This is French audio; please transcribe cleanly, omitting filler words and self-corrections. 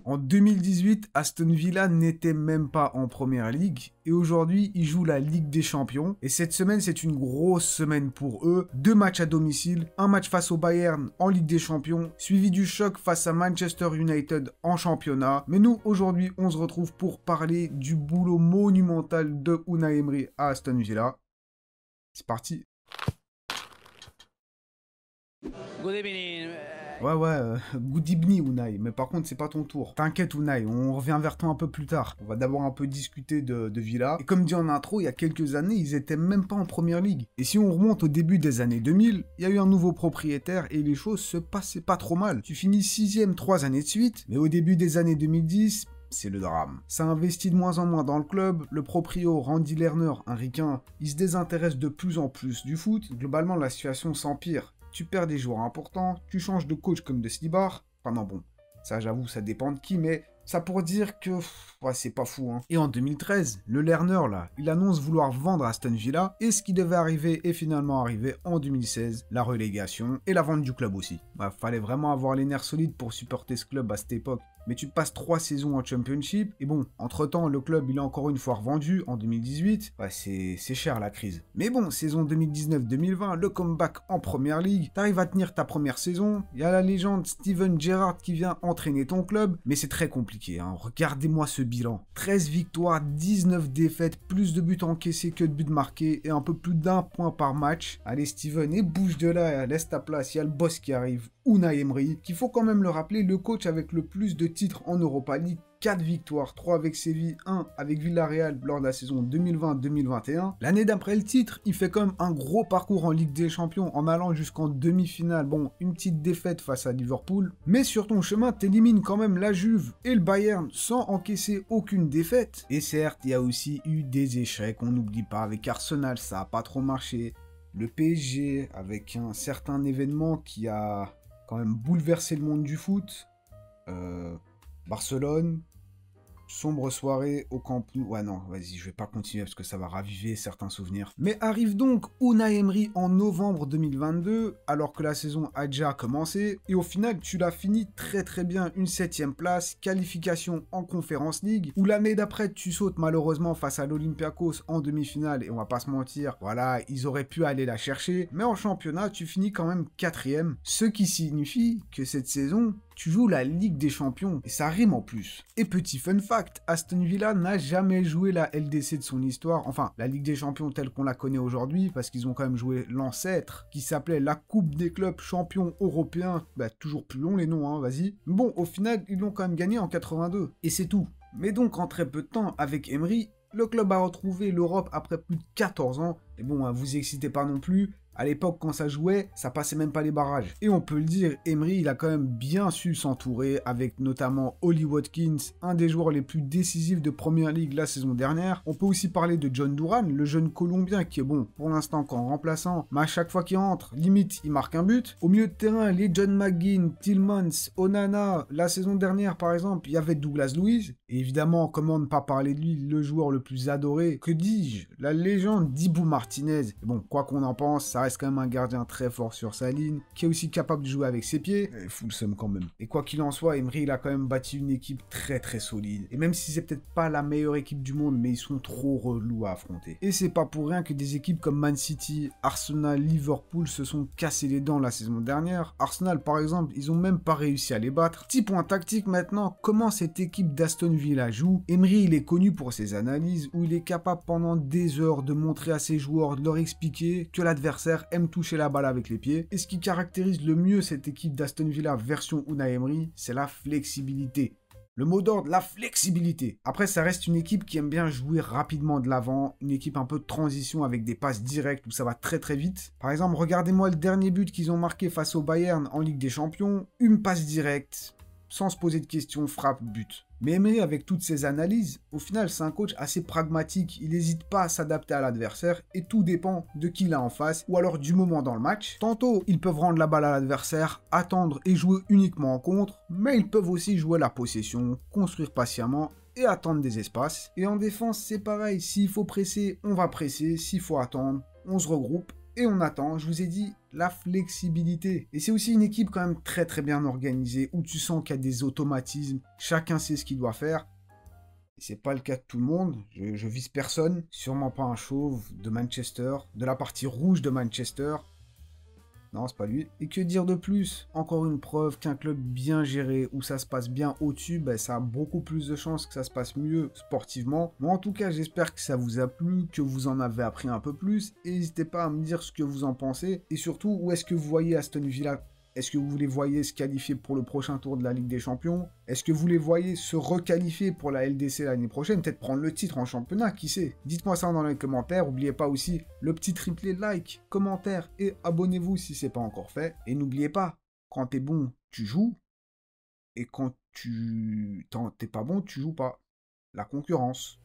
En 2018, Aston Villa n'était même pas en Première Ligue et aujourd'hui, ils jouent la Ligue des Champions. Et cette semaine, c'est une grosse semaine pour eux. 2 matchs à domicile, un match face au Bayern en Ligue des Champions, suivi du choc face à Manchester United en championnat. Mais nous, aujourd'hui, on se retrouve pour parler du boulot monumental de Unai Emery à Aston Villa. C'est parti. Good evening. Ouais, good evening Unai, mais par contre c'est pas ton tour. T'inquiète Unai, on revient vers toi un peu plus tard. On va d'abord un peu discuter de Villa. Et comme dit en intro, il y a quelques années, ils étaient même pas en Première Ligue. Et si on remonte au début des années 2000, il y a eu un nouveau propriétaire et les choses se passaient pas trop mal. Tu finis 6ème 3 années de suite, mais au début des années 2010... c'est le drame. Ça investit de moins en moins dans le club, le proprio Randy Lerner, un ricain, il se désintéresse de plus en plus du foot, globalement la situation s'empire. Tu perds des joueurs importants, tu changes de coach comme de Slibar, enfin non bon, ça j'avoue ça dépend de qui, mais ça pour dire que ouais, c'est pas fou hein. Et en 2013, le Lerner là, il annonce vouloir vendre Aston Villa, et ce qui devait arriver est finalement arrivé en 2016, la relégation et la vente du club aussi. Bah, fallait vraiment avoir les nerfs solides pour supporter ce club à cette époque. Mais tu passes 3 saisons en Championship, et bon, entre-temps, le club, il est encore une fois revendu en 2018. Ouais, c'est cher la crise. Mais bon, saison 2019-2020, le comeback en Première Ligue, t'arrives à tenir ta première saison, il y a la légende Steven Gerrard qui vient entraîner ton club, mais c'est très compliqué, hein. Regardez-moi ce bilan. 13 victoires, 19 défaites, plus de buts encaissés que de buts marqués, et un peu plus d'1 point par match. Allez Steven, et bouge de là, laisse ta place, il y a le boss qui arrive. Unai Emery, qu'il faut quand même le rappeler, le coach avec le plus de titres en Europa League, 4 victoires, 3 avec Séville, 1 avec Villarreal lors de la saison 2020-2021. L'année d'après le titre, il fait quand même un gros parcours en Ligue des Champions en allant jusqu'en demi-finale. Bon, une petite défaite face à Liverpool, mais sur ton chemin, t'élimines quand même la Juve et le Bayern sans encaisser aucune défaite. Et certes, il y a aussi eu des échecs, on n'oublie pas, avec Arsenal, ça n'a pas trop marché. Le PSG, avec un certain événement qui a quand même bouleversé le monde du foot. Barcelone, sombre soirée au Camp Nou. Ouais non, vas-y, je vais pas continuer parce que ça va raviver certains souvenirs. Mais arrive donc Unai Emery en novembre 2022, alors que la saison a déjà commencé. Et au final, tu l'as fini très bien, une 7ème place, qualification en Conference League, où l'année d'après, tu sautes malheureusement face à l'Olympiakos en demi-finale. Et on va pas se mentir, voilà, ils auraient pu aller la chercher. Mais en championnat, tu finis quand même 4ème. Ce qui signifie que cette saison, tu joues la Ligue des Champions, et ça rime en plus. Et petit fun fact, Aston Villa n'a jamais joué la LDC de son histoire, enfin, la Ligue des Champions telle qu'on la connaît aujourd'hui, parce qu'ils ont quand même joué l'ancêtre, qui s'appelait la Coupe des clubs champions européens, bah toujours plus long les noms, hein, vas-y. Bon, au final, ils l'ont quand même gagné en 82, et c'est tout. Mais donc, en très peu de temps, avec Emery, le club a retrouvé l'Europe après plus de 14 ans, et bon, vous excitez pas non plus. À l'époque, quand ça jouait, ça passait même pas les barrages. Et on peut le dire, Emery, il a quand même bien su s'entourer avec notamment Ollie Watkins, un des joueurs les plus décisifs de Première Ligue la saison dernière. On peut aussi parler de John Duran, le jeune Colombien qui est bon, pour l'instant qu'en remplaçant, mais à chaque fois qu'il entre, limite, il marque un but. Au milieu de terrain, les John McGinn, Tillmans, Onana, la saison dernière par exemple, il y avait Douglas Luiz. Et évidemment, comment ne pas parler de lui, le joueur le plus adoré, que dis-je, la légende Dibu Martinez. Et bon, quoi qu'on en pense, ça reste quand même un gardien très fort sur sa ligne, qui est aussi capable de jouer avec ses pieds, full seum quand même. Et quoi qu'il en soit, Emery il a quand même bâti une équipe très solide. Et même si c'est peut-être pas la meilleure équipe du monde, mais ils sont trop relous à affronter. Et c'est pas pour rien que des équipes comme Man City, Arsenal, Liverpool se sont cassés les dents la saison dernière. Arsenal par exemple, ils ont même pas réussi à les battre. Petit point tactique maintenant, comment cette équipe d'Aston Villa joue. Emery il est connu pour ses analyses, où il est capable pendant des heures de montrer à ses joueurs, de leur expliquer que l'adversaire aime toucher la balle avec les pieds. Et ce qui caractérise le mieux cette équipe d'Aston Villa version Unai Emery, c'est la flexibilité. Le mot d'ordre, la flexibilité. Après, ça reste une équipe qui aime bien jouer rapidement de l'avant, une équipe un peu de transition avec des passes directes où ça va très vite. Par exemple, regardez-moi le dernier but qu'ils ont marqué face au Bayern en Ligue des Champions, une passe directe, sans se poser de questions, frappe, but. Mais Emery, avec toutes ses analyses, au final, c'est un coach assez pragmatique. Il n'hésite pas à s'adapter à l'adversaire et tout dépend de qui il a en face ou alors du moment dans le match. Tantôt, ils peuvent rendre la balle à l'adversaire, attendre et jouer uniquement en contre, mais ils peuvent aussi jouer la possession, construire patiemment et attendre des espaces. Et en défense, c'est pareil. S'il faut presser, on va presser. S'il faut attendre, on se regroupe et on attend, je vous ai dit, la flexibilité. Et c'est aussi une équipe quand même très très bien organisée, où tu sens qu'il y a des automatismes, chacun sait ce qu'il doit faire. C'est pas le cas de tout le monde, je vise personne, sûrement pas un chauve de Manchester, de la partie rouge de Manchester. Non, c'est pas lui. Et que dire de plus? Encore une preuve qu'un club bien géré, où ça se passe bien au-dessus, ben, ça a beaucoup plus de chances que ça se passe mieux sportivement. Moi, en tout cas, j'espère que ça vous a plu, que vous en avez appris un peu plus. Et n'hésitez pas à me dire ce que vous en pensez. Et surtout, où est-ce que vous voyez Aston Villa? Est-ce que vous les voyez se qualifier pour le prochain tour de la Ligue des Champions? Est-ce que vous les voyez se requalifier pour la LDC l'année prochaine? Peut-être prendre le titre en championnat, qui sait? Dites-moi ça dans les commentaires. N'oubliez pas aussi le petit triplé like, commentaire et abonnez-vous si ce n'est pas encore fait. Et n'oubliez pas, quand t'es bon, tu joues. Et quand t'es pas bon, tu joues pas. La concurrence.